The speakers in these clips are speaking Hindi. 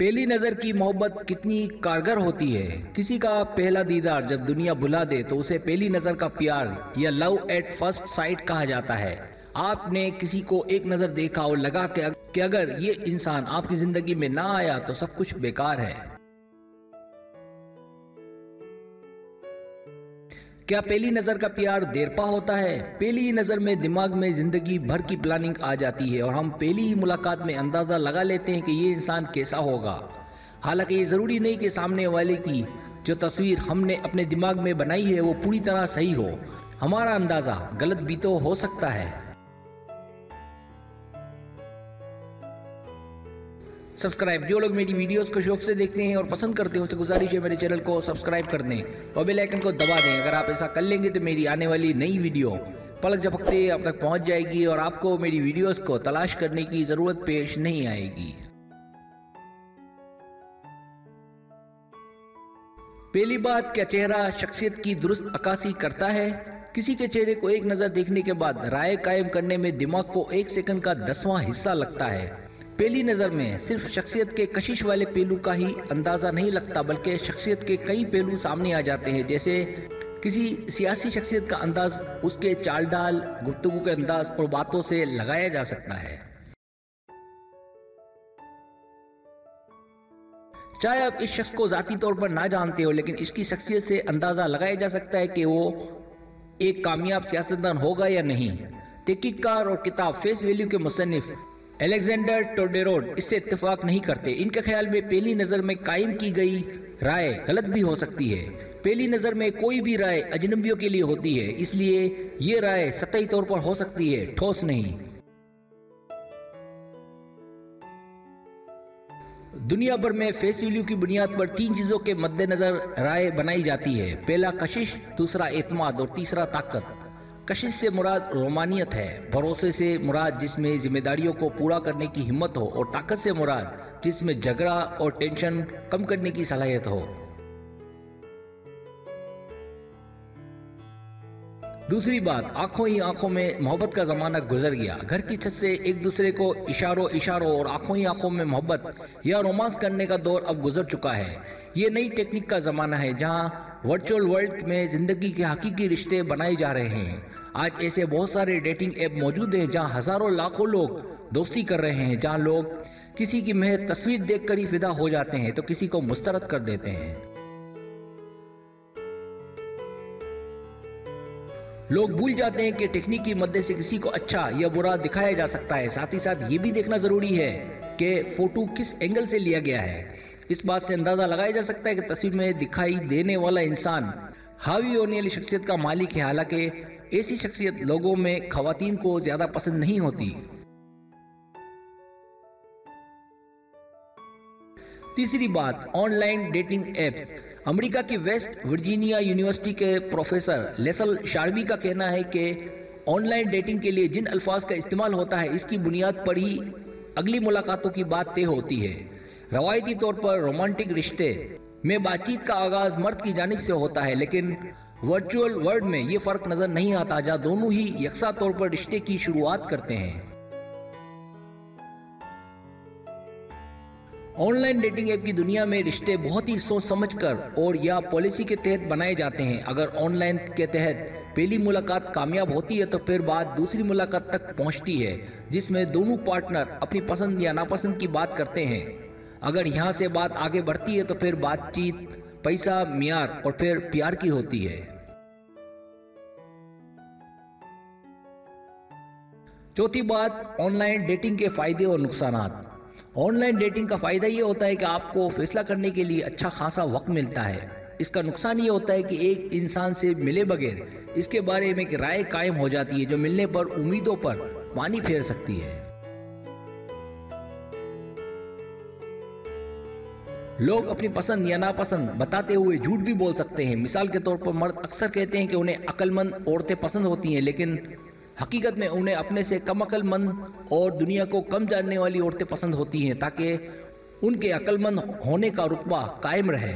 पहली नज़र की मोहब्बत कितनी कारगर होती है। किसी का पहला दीदार जब दुनिया भुला दे तो उसे पहली नज़र का प्यार या लव एट फर्स्ट साइट कहा जाता है। आपने किसी को एक नज़र देखा और लगा कि अगर ये इंसान आपकी ज़िंदगी में ना आया तो सब कुछ बेकार है। क्या पहली नज़र का प्यार देरपा होता है? पहली नज़र में दिमाग में ज़िंदगी भर की प्लानिंग आ जाती है और हम पहली ही मुलाकात में अंदाज़ा लगा लेते हैं कि ये इंसान कैसा होगा। हालांकि ये ज़रूरी नहीं कि सामने वाले की जो तस्वीर हमने अपने दिमाग में बनाई है वो पूरी तरह सही हो। हमारा अंदाज़ा गलत भी तो हो सकता है। सब्सक्राइब, जो लोग मेरी वीडियोस को शौक से देखते हैं और पसंद करते हैं उनसे गुजारिश है मेरे चैनल को सब्सक्राइब कर दें और बेल आइकन को दबा दें। अगर आप ऐसा कर लेंगे तो मेरी आने वाली नई वीडियो पलक झपकते आप तक पहुंच जाएगी और आपको मेरी वीडियोस को तलाश करने की ज़रूरत पेश नहीं आएगी। पहली बात, क्या चेहरा शख्सियत की दुरुस्त अक्कासी करता है? किसी के चेहरे को एक नज़र देखने के बाद राय कायम करने में दिमाग को 1 सेकंड का 10वां हिस्सा लगता है। पहली नज़र में सिर्फ शख्सियत के कशिश वाले पहलू का ही अंदाज़ा नहीं लगता बल्कि शख्सियत के कई पहलू सामने आ जाते हैं। जैसे किसी सियासी शख्सियत का अंदाज उसके चाल डाल, गुफ्तगू के अंदाज और बातों से लगाया जा सकता है। चाहे आप इस शख्स को ज़ाती तौर पर ना जानते हो लेकिन इसकी शख्सियत से अंदाज़ा लगाया जा सकता है कि वो एक कामयाब सियासतदान होगा या नहीं। तहकीककार और किताब फेस वैल्यू के मुसन्निफ अलेक्जेंडर टोडेरोड इससे इत्तेफाक नहीं करते। इनके ख्याल में पहली नज़र में कायम की गई राय गलत भी हो सकती है। पहली नज़र में कोई भी राय अजनबियों के लिए होती है, इसलिए ये राय सतही तौर पर हो सकती है, ठोस नहीं। दुनिया भर में फेस वैल्यू की बुनियाद पर 3 चीज़ों के मद्देनज़र राय बनाई जाती है। पहला कशिश, दूसरा एतमाद और तीसरा ताकत। कशिश से मुराद रोमानियत है, भरोसे से मुराद जिसमें जिम्मेदारियों को पूरा करने की हिम्मत हो और ताकत से मुराद जिसमें झगड़ा और टेंशन कम करने की सलाहियत हो। दूसरी बात, आंखों ही आंखों में मोहब्बत का ज़माना गुजर गया। घर की छत से एक दूसरे को इशारों और आंखों ही आंखों में मोहब्बत या रोमांस करने का दौर अब गुजर चुका है। ये नई टेक्निक का ज़माना है जहां वर्चुअल वर्ल्ड में ज़िंदगी के हकीकी रिश्ते बनाए जा रहे हैं। आज ऐसे बहुत सारे डेटिंग ऐप मौजूद हैं जहां हज़ारों लाखों लोग दोस्ती कर रहे हैं, जहां लोग किसी की महज तस्वीर देखकर ही फिदा हो जाते हैं तो किसी को मुस्तरद कर देते हैं। लोग भूल जाते हैं कि टेक्निक की मदद से किसी को अच्छा या बुरा दिखाया जा सकता है। साथ ही साथ ये भी देखना ज़रूरी है कि फ़ोटो किस एंगल से लिया गया है। इस बात से अंदाज़ा लगाया जा सकता है कि तस्वीर में दिखाई देने वाला इंसान हावी होने वाली शख्सियत का मालिक है। हालांकि ऐसी शख्सियत लोगों में ख़वातीन को ज़्यादा पसंद नहीं होती। तीसरी बात, ऑनलाइन डेटिंग एप्स। अमेरिका की वेस्ट वर्जीनिया यूनिवर्सिटी के प्रोफेसर लेसल शार्बी का कहना है कि ऑनलाइन डेटिंग के लिए जिन अल्फाज का इस्तेमाल होता है इसकी बुनियाद पर ही अगली मुलाकातों की बात तय होती है। रवायती तौर पर रोमांटिक रिश्ते में बातचीत का आगाज मर्द की जानिब से होता है, लेकिन वर्चुअल वर्ल्ड में ये फ़र्क नज़र नहीं आता जहाँ दोनों ही यकसा तौर पर रिश्ते की शुरुआत करते हैं। ऑनलाइन डेटिंग ऐप की दुनिया में रिश्ते बहुत ही सोच समझकर और या पॉलिसी के तहत बनाए जाते हैं। अगर ऑनलाइन के तहत पहली मुलाकात कामयाब होती है तो फिर बात दूसरी मुलाकात तक पहुंचती है जिसमें दोनों पार्टनर अपनी पसंद या नापसंद की बात करते हैं। अगर यहां से बात आगे बढ़ती है तो फिर बातचीत पैसा, मियार और फिर प्यार की होती है। चौथी बात, ऑनलाइन डेटिंग के फायदे और नुकसानात। ऑनलाइन डेटिंग का फ़ायदा ये होता है कि आपको फैसला करने के लिए अच्छा खासा वक्त मिलता है। इसका नुकसान ये होता है कि एक इंसान से मिले बगैर इसके बारे में एक राय कायम हो जाती है जो मिलने पर उम्मीदों पर पानी फेर सकती है। लोग अपनी पसंद या नापसंद बताते हुए झूठ भी बोल सकते हैं। मिसाल के तौर पर मर्द अक्सर कहते हैं कि उन्हें अक्लमंद औरतें पसंद होती हैं, लेकिन हकीकत में उन्हें अपने से कम अक्लमंद और दुनिया को कम जानने वाली औरतें पसंद होती हैं ताकि उनके अक्लमंद होने का रुतबा कायम रहे।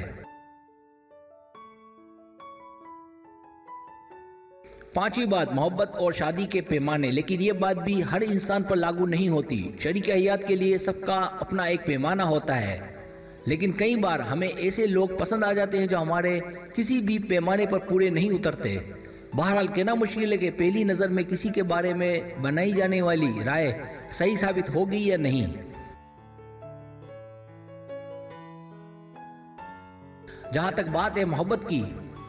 पांचवी बात, मोहब्बत और शादी के पैमाने। लेकिन ये बात भी हर इंसान पर लागू नहीं होती। शरीक हयात के लिए सबका अपना एक पैमाना होता है। लेकिन कई बार हमें ऐसे लोग पसंद आ जाते हैं जो हमारे किसी भी पैमाने पर पूरे नहीं उतरते। बहरहाल कहना मुश्किल है कि पहली नज़र में किसी के बारे में बनाई जाने वाली राय सही साबित होगी या नहीं। जहाँ तक बात है मोहब्बत की,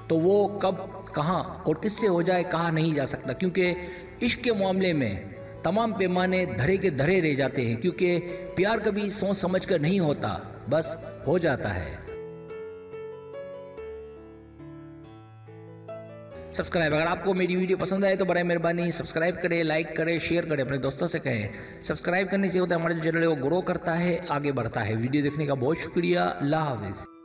तो वो कब, कहाँ और किससे हो जाए कहा नहीं जा सकता, क्योंकि इश्क के मामले में तमाम पैमाने धरे के धरे रह जाते हैं, क्योंकि प्यार कभी सोच समझ कर नहीं होता, बस हो जाता है। सब्सक्राइब, अगर आपको मेरी वीडियो पसंद आए तो बड़ी मेहरबानी सब्सक्राइब करें, लाइक करें, शेयर करें, अपने दोस्तों से कहें। सब्सक्राइब करने से होता है हमारा जो चैनल है वो ग्रो करता है, आगे बढ़ता है। वीडियो देखने का बहुत शुक्रिया। अल्लाह हाफिज़।